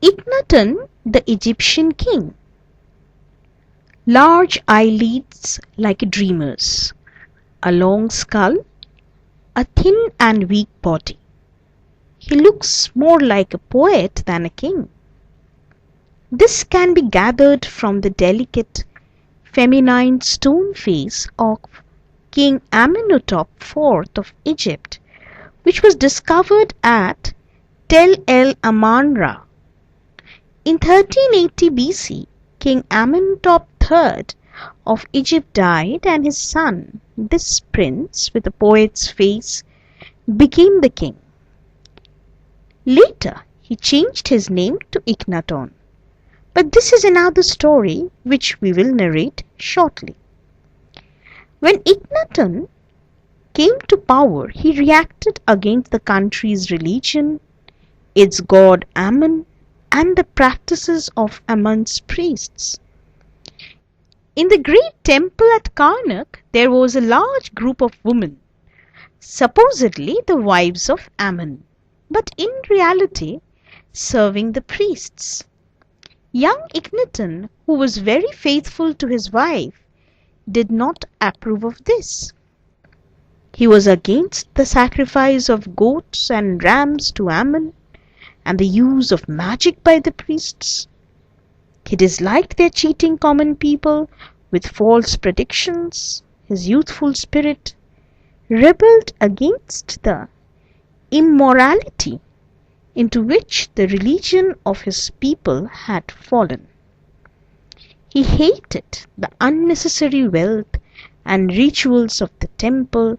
Akhenaten, the Egyptian king. Large eyelids like a dreamer's, a long skull, a thin and weak body. He looks more like a poet than a king. This can be gathered from the delicate, feminine stone face of King Amenhotep IV of Egypt, which was discovered at Tel el Amarna. In 1380 BC, King Amenhotep III of Egypt died, and his son, this prince with a poet's face, became the king. Later, he changed his name to Akhenaton, but this is another story which we will narrate shortly. When Akhenaton came to power, he reacted against the country's religion, its god Ammon, and the practices of Ammon's priests. In the great temple at Karnak, there was a large group of women, supposedly the wives of Ammon, but in reality serving the priests. Young Akhenaton, who was very faithful to his wife, did not approve of this. He was against the sacrifice of goats and rams to Ammon and the use of magic by the priests. He disliked their cheating common people with false predictions. His youthful spirit rebelled against the immorality into which the religion of his people had fallen. He hated the unnecessary wealth and rituals of the temple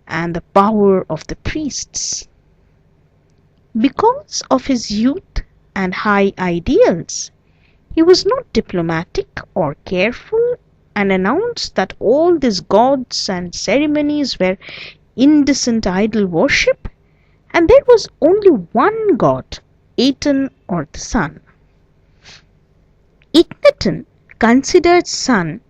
and the power of the priests. Because of his youth and high ideals, he was not diplomatic or careful, and announced that all these gods and ceremonies were indecent idol worship, and there was only one god, Aten, or the sun. Akhenaton considered sun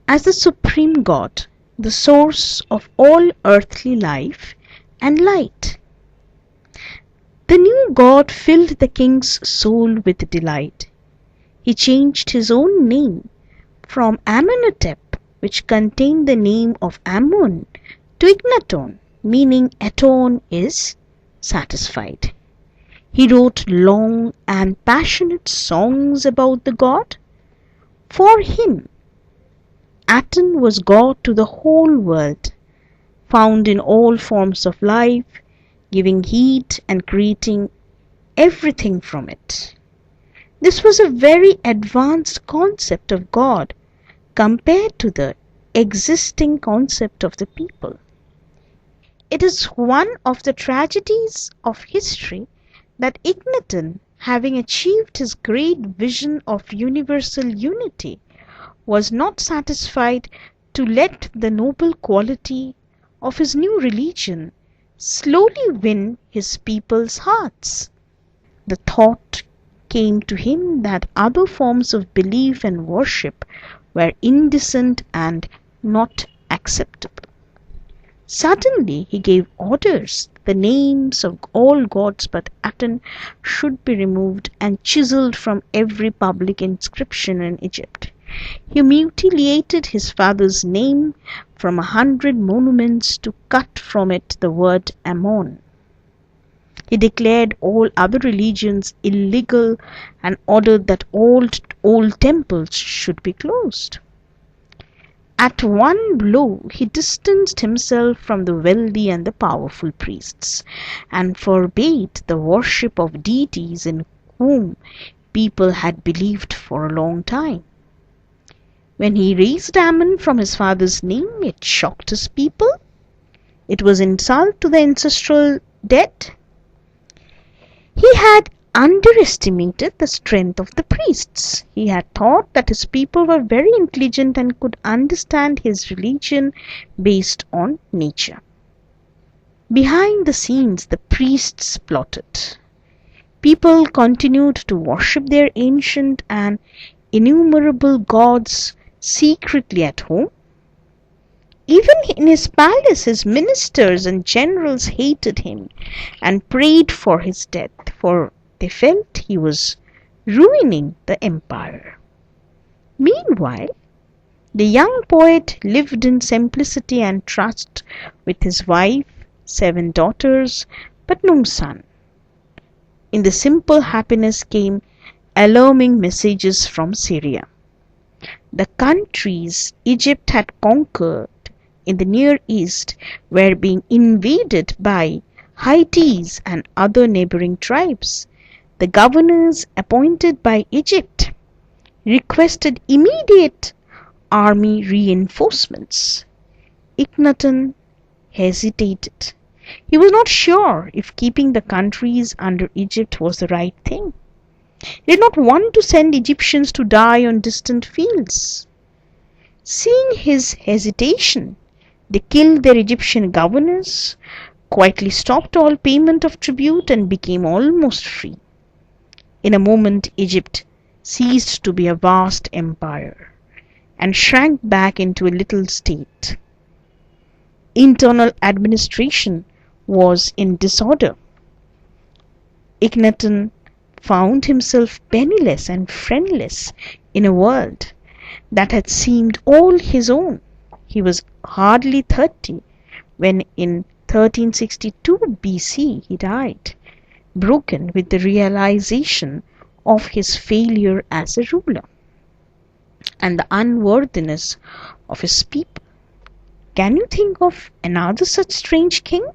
as the supreme god, the source of all earthly life and light. The new god filled the king's soul with delight. He changed his own name from Amenhotep, which contained the name of Ammon, to Akhenaton, meaning Aton is satisfied. He wrote long and passionate songs about the god. For him, Aten was God to the whole world, found in all forms of life, giving heat and creating everything from it. This was a very advanced concept of God compared to the existing concept of the people. It is one of the tragedies of history that Akhenaton, having achieved his great vision of universal unity, was not satisfied to let the noble quality of his new religion slowly win his people's hearts. The thought came to him that other forms of belief and worship were indecent and not acceptable. Suddenly he gave orders. The names of all gods but Aten should be removed and chiseled from every public inscription in Egypt. He mutilated his father's name from 100 monuments to cut from it the word Ammon. He declared all other religions illegal and ordered that all old temples should be closed. At one blow, he distanced himself from the wealthy and the powerful priests, and forbade the worship of deities in whom people had believed for a long time. When he raised Ammon from his father's name, it shocked his people. It was insult to the ancestral dead. He had underestimated the strength of the priests. He had thought that his people were very intelligent and could understand his religion based on nature. Behind the scenes, the priests plotted. People continued to worship their ancient and innumerable gods secretly at home. Even in his palace, his ministers and generals hated him and prayed for his death, for they felt he was ruining the empire. Meanwhile, the young poet lived in simplicity and trust with his wife, 7 daughters, but no son. In the simple happiness came alarming messages from Syria. The countries Egypt had conquered in the Near East were being invaded by Hittites and other neighboring tribes. The governors appointed by Egypt requested immediate army reinforcements. Akhenaten hesitated. He was not sure if keeping the countries under Egypt was the right thing. He did not want to send Egyptians to die on distant fields. Seeing his hesitation, they killed their Egyptian governors, quietly stopped all payment of tribute, and became almost free. In a moment, Egypt ceased to be a vast empire and shrank back into a little state. Internal administration was in disorder. Akhenaten found himself penniless and friendless in a world that had seemed all his own. He was hardly 30 when in 1362 BC he died, broken with the realization of his failure as a ruler and the unworthiness of his people. Can you think of another such strange king?